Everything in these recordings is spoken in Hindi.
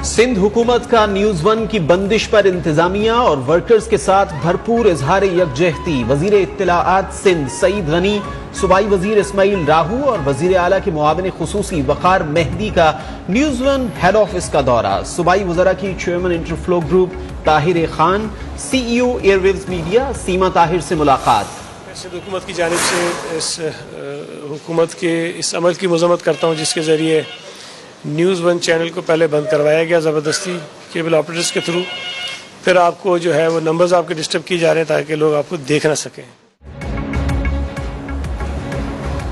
सिंध हुकूमत का न्यूज वन की बंदिश पर इंतजामिया और वर्कर्स के साथ भरपूर इजहार यकजहती। वजीर इत्तलाआत सिंध सईद गनी, सूबाई वजीर इस्माइल राहू और वजीर आला के मुआविन खुसूसी वकार मेहदी का न्यूज वन हेड ऑफिस का दौरा। सूबाई वज़रा की chairman interflow group Tahir Khan, CEO airwaves media Seema Tahir से मुलाकात। सिंध हुकूमत की जानिब से इस हुकूमत के इस अमल की मजम्मत करता हूँ जिसके ज़रिए न्यूज़ वन चैनल को पहले बंद करवाया गया ज़बरदस्ती केबल ऑपरेटर्स के थ्रू, फिर आपको जो है वो नंबर्स आपके डिस्टर्ब किए जा रहे हैं ताकि लोग आपको देख ना सकें।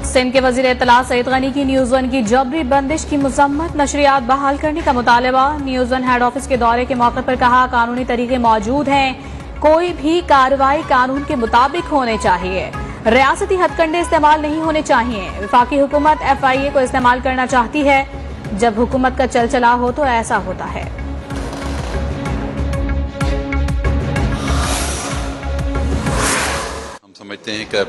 सिंध के वजीर इत्तलाआत सईद गनी की न्यूज वन की जबरी बंदिश की मजम्मत, नशरियात बहाल करने का मुतालबा। न्यूज वन हेड ऑफिस के दौरे के मौके पर कहा, कानूनी तरीके मौजूद हैं, कोई भी कार्रवाई कानून के मुताबिक होने चाहिए, रियासती हथकंडे इस्तेमाल नहीं होने चाहिए। वफाकी हुकूमत FIA को इस्तेमाल करना चाहती है, जब हुकूमत का चलचला हो तो ऐसा होता है। हम समझते हैं कि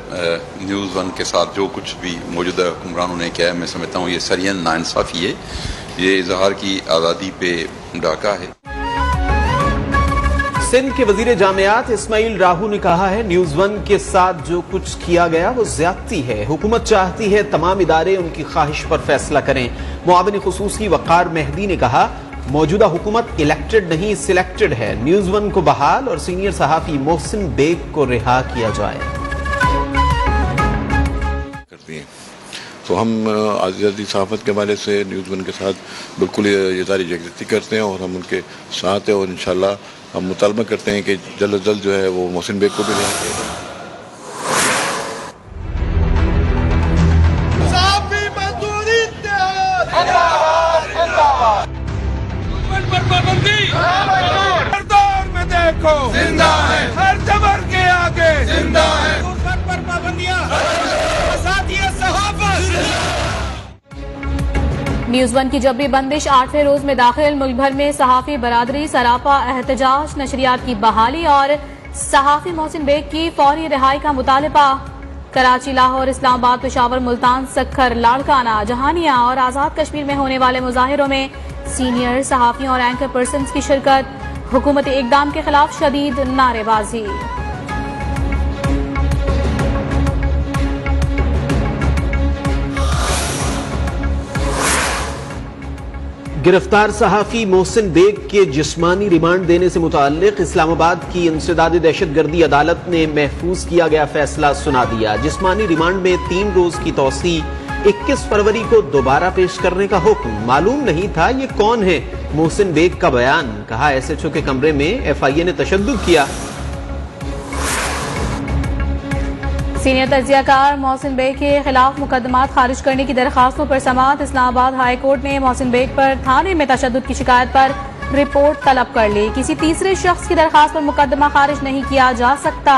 न्यूज़ वन के साथ जो कुछ भी मौजूदा हुक्मरानों ने किया है, मैं समझता हूँ ये सरियन नाइंसाफी है, ये इजहार की आज़ादी पे डाका है। सिंध के वजीर जामियात इस्माइल राहू ने कहा है, न्यूज वन के साथ जो कुछ किया गया वो ज्यादती है। हुकूमत चाहती है तमाम इदारे उनकी ख्वाहिश पर फैसला करें। मुआविन खुसूसी वकार मेहदी ने कहा, मौजूदा हुकूमत इलेक्टेड नहीं सिलेक्टेड है। न्यूज वन को बहाल और सीनियर सहाफी मोहसिन बेग को रिहा किया जाए। तो हम आज़ादी सहाफ़त के हवाले से न्यूज़ वन के साथ बिल्कुल इज़हार यकजहती करते हैं और हम उनके साथ हैं और इंशाल्लाह हम मुतालबा करते हैं कि जल्द अज जल्द जो है वो मोहसिन बेग को भी रिहा किया जाए। जिंदा है हर जबर के आगे, जिंदा है पर पाबंदियां, न्यूज वन की जबरी बंदिश 8वें रोज में दाखिल। मुल्क भर में सहाफी बरादरी सरापा एहतजाज, नशरियात की बहाली और सहाफी मोहसिन बेग की फौरी रिहाई का मुतालबा। कराची, लाहौर, इस्लामाबाद, पेशावर, मुल्तान, सक्खर, लाड़काना, जहानिया और आजाद कश्मीर में होने वाले मुजाहिरों में सीनियर सहाफियों और एंकर पर्सन्स की शिरकत। हुकूमती इकदाम के खिलाफ शदीद नारेबाजी। गिरफ्तार सहाफी मोहसिन बेग के जिस्मानी रिमांड देने से मुताल्लिक इस्लामाबाद की इंसदाद दहशतगर्दी अदालत ने महफूज किया गया फैसला सुना दिया। जिस्मानी रिमांड में 3 रोज की तौसी, 21 फरवरी को दोबारा पेश करने का हुक्म। मालूम नहीं था ये कौन है। मोहसिन बेग का बयान, कहा SHO के कमरे में FIA ने तशद्दुद किया। सीनियर तजियाकार मोहसिन बेग के खिलाफ मुकदमात खारिज करने की दरखास्तों पर समाअत। इस्लामाबाद हाई कोर्ट ने मोहसिन बेग पर थाने में तशद्दुद की शिकायत पर रिपोर्ट तलब कर ली। किसी तीसरे शख्स की दरखास्त पर मुकदमा खारिज नहीं किया जा सकता।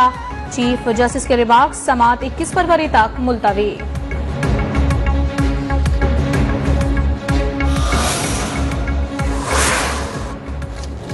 चीफ जस्टिस के रिमार्क्स, समाअत 21 फरवरी तक मुलतवी।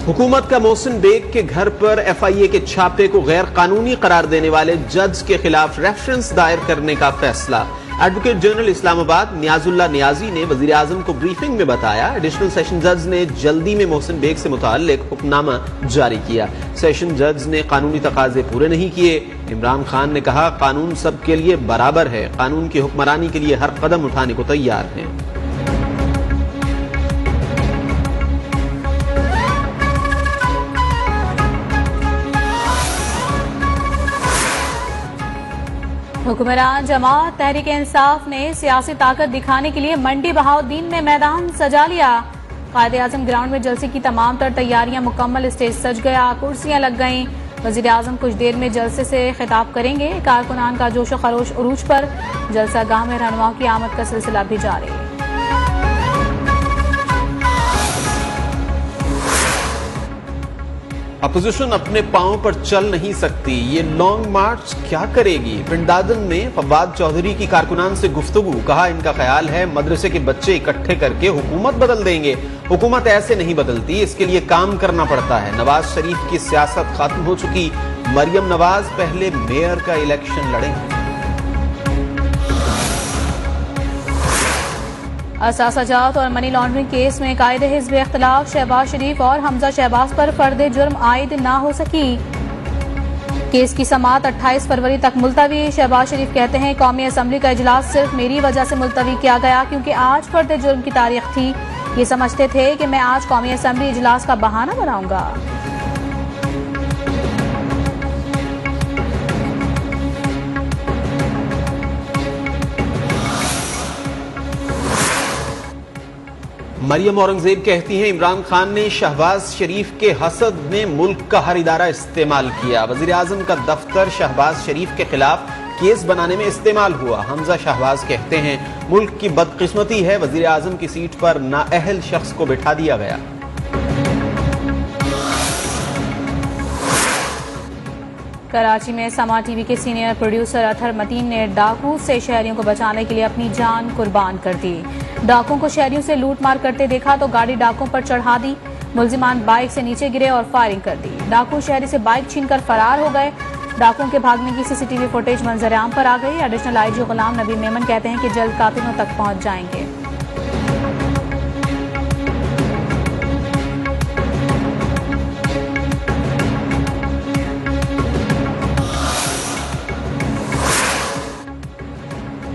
हुकूमत का मोहसिन बेग के घर पर FIA के छापे को गैर कानूनी करार देने वाले जज के खिलाफ रेफरेंस दायर करने का फैसला। एडवोकेट जनरल इस्लामाबाद नियाजुल्लाह नियाजी ने वजीर आजम को ब्रीफिंग में बताया, एडिशनल सेशन जज ने जल्दी में मोहसिन बेग से मुताल्लिक हुक्मनामा जारी किया। सेशन जज ने कानूनी तकाजे पूरे नहीं किए। इमरान खान ने कहा, कानून सबके लिए बराबर है, कानून की हुक्मरानी के लिए हर कदम उठाने को तैयार हैं। हुक्मरान जमात तहरीक इंसाफ ने सियासी ताकत दिखाने के लिए मंडी बहाउद्दीन में मैदान सजा लिया। कायदे आजम ग्राउंड में जलसे की तमाम तर तैयारियां मुकम्मल, स्टेज सज गया, कुर्सियां लग गईं। वजीर आजम कुछ देर में जलसे से खिताब करेंगे। कारकुनान का जोश खरोश उरूज पर, जलसा गाह में रहनुमाओं की आमद का सिलसिला भी जारी। अपोजिशन अपने पांव पर चल नहीं सकती, ये लॉन्ग मार्च क्या करेगी। पिंडादन में फवाद चौधरी की कारकुनान से गुफ्तगू, कहा इनका ख्याल है मदरसे के बच्चे इकट्ठे करके हुकूमत बदल देंगे। हुकूमत ऐसे नहीं बदलती, इसके लिए काम करना पड़ता है। नवाज शरीफ की सियासत खत्म हो चुकी, मरियम नवाज पहले मेयर का इलेक्शन लड़ेंगे। असासाजात और मनी लॉन्ड्रिंग केस में कायदे हिज़्ब इख्तिलाफ शहबाज शरीफ और हमजा शहबाज पर फर्द जुर्म आयद ना हो सकी। केस की समाअत 28 फरवरी तक मुलतवी। शहबाज शरीफ कहते हैं कौमी असम्बली का इजलास सिर्फ मेरी वजह से मुलतवी किया गया क्योंकि आज फर्द जुर्म की तारीख थी। ये समझते थे कि मैं आज कौमी असम्बली इजलास का बहाना बनाऊंगा। मरियम औरंगजेब कहती हैं इमरान खान ने शहबाज शरीफ के हसद में मुल्क का हर इदारा इस्तेमाल किया। वजीर आजम का दफ्तर शहबाज शरीफ के खिलाफ केस बनाने में इस्तेमाल हुआ। हमजा शहबाज कहते हैं मुल्क की बदकिस्मती है वजीर आजम की सीट पर नाअहल शख्स को बिठा दिया गया। कराची में समा टीवी के सीनियर प्रोड्यूसर अतहर मतीन ने डाकू से शहरियों को बचाने के लिए अपनी जान कुर्बान कर दी। डाकुओं को शहरियों से लूट मार करते देखा तो गाड़ी डाकुओं पर चढ़ा दी। मुलजिमान बाइक से नीचे गिरे और फायरिंग कर दी। डाकू शहरी से बाइक छीनकर फरार हो गए। डाकुओं के भागने की सीसीटीवी फुटेज मंजर आम पर आ गई। एडिशनल आईजी गुलाम नबी मेमन कहते हैं कि जल्द कातिलों तक पहुंच जाएंगे।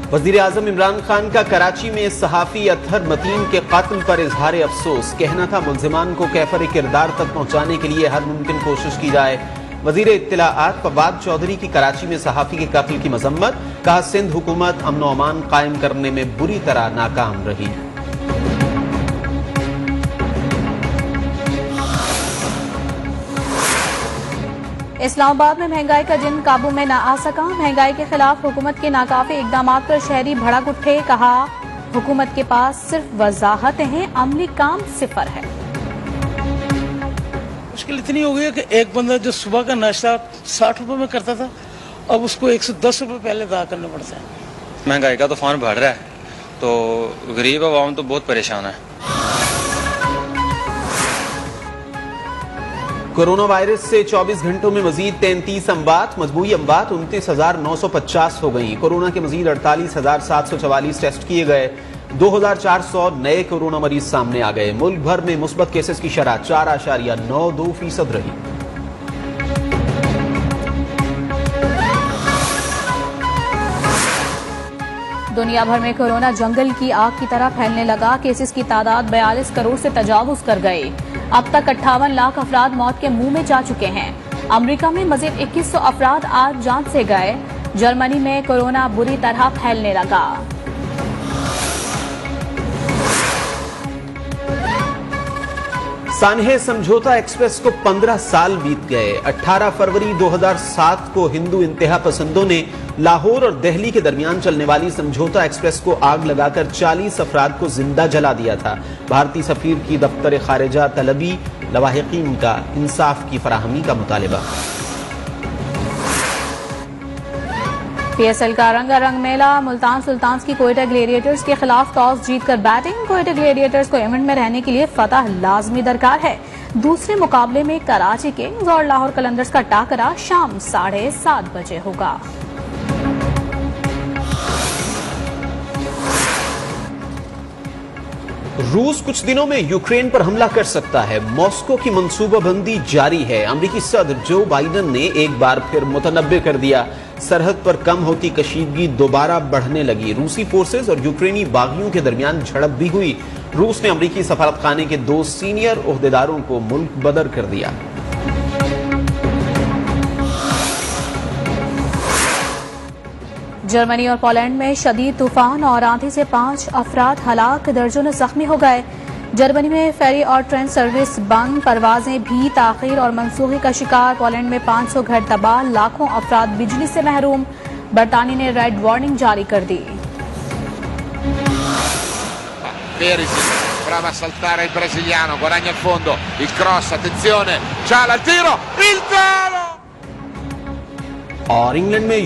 वजीर आजम इमरान खान का कराची में सहाफी अतहर मतीन के कत्ल पर इजहार अफसोस। कहना था मुलजिमान को कैफर किरदार तक पहुंचाने के लिए हर मुमकिन कोशिश की जाए। वजीर इत्तलाआत फवाद चौधरी की कराची में सहाफी के कत्ल की मजम्मत। कहा सिंध हुकूमत अमन व अमान कायम करने में बुरी तरह नाकाम रही। इस्लामाबाद में महंगाई का जिन काबू में न आ सका। महंगाई के खिलाफ हुकूमत के नाकाफी इकदाम पर शहरी भड़क उठे। कहा हुकूमत के पास सिर्फ वजाहतें हैं, अमली काम सिफर है। मुश्किल इतनी हो गई है कि एक बंदा जो सुबह का नाश्ता 60 रुपए में करता था अब उसको 110 रुपए पहले अदा करने पड़ते हैं। महंगाई का तूफान बढ़ रहा है तो गरीब आवाम तो बहुत परेशान है। कोरोना वायरस से 24 घंटों में मजीद 33 अमवात। मजबूरी अमवात 29,950 हो गई। कोरोना के मजीद 48,744 टेस्ट किए गए। 2,400 नए कोरोना मरीज सामने आ गए। मुल्क भर में मुस्बत केसेस की शरह 4.92% रही। दुनिया भर में कोरोना जंगल की आग की तरह फैलने लगा। केसेस की तादाद 42 करोड़ से तजावुज कर गई। अब तक 58 लाख अफराद मौत के मुंह में जा चुके हैं। अमेरिका में मजीद 2100 अफराद आज जान से गए। जर्मनी में कोरोना बुरी तरह फैलने लगा। सानहे समझौता एक्सप्रेस को 15 साल बीत गए। 18 फरवरी 2007 को हिंदू इंतहा पसंदों ने लाहौर और दिल्ली के दरमियान चलने वाली समझौता एक्सप्रेस को आग लगाकर 40 अफराद को जिंदा जला दिया था। भारतीय सफीर की दफ्तर खारिजा तलबी लवाहिकीन का इंसाफ की फराहमी का मुतालबा। पीएसएल का रंगारंग मेला। मुल्तान सुल्तान्स की कोयटा ग्लेडिएटर्स के खिलाफ टॉस जीतकर बैटिंग। कोयटा ग्लेडिएटर्स को इवेंट में रहने के लिए फतह लाजमी दरकार है। दूसरे मुकाबले में कराची किंग्स और लाहौर कलंदर्स का टाकरा शाम 7:30 बजे होगा। रूस कुछ दिनों में यूक्रेन पर हमला कर सकता है। मॉस्को की मंसूबाबंदी जारी है। अमेरिकी सदर जो बाइडन ने एक बार फिर मुतनब्बे कर दिया। सरहद पर कम होती कशीदगी दोबारा बढ़ने लगी। रूसी फोर्सेज और यूक्रेनी बागियों के दरमियान झड़प भी हुई। रूस ने अमेरिकी सफारतखाने के 2 सीनियर ओहदेदारों को मुल्क बदर कर दिया। जर्मनी और पोलैंड में शदीद तूफान और आंधी से 5 अफराद हलाक, दर्जनों जख्मी हो गए। जर्मनी में फेरी और ट्रेन सर्विस बंद, परवाजें भी ताखीर और मनसूखी का शिकार। पोलैंड में 500 घर तबाह, लाखों अफराद बिजली से महरूम। बरतानिया ने रेड वार्निंग जारी कर दी। Prova a saltare il brasiliano, guadagna il fondo, il cross, attenzione, Ciala al tiro, il tiro! और इंग्लैंड में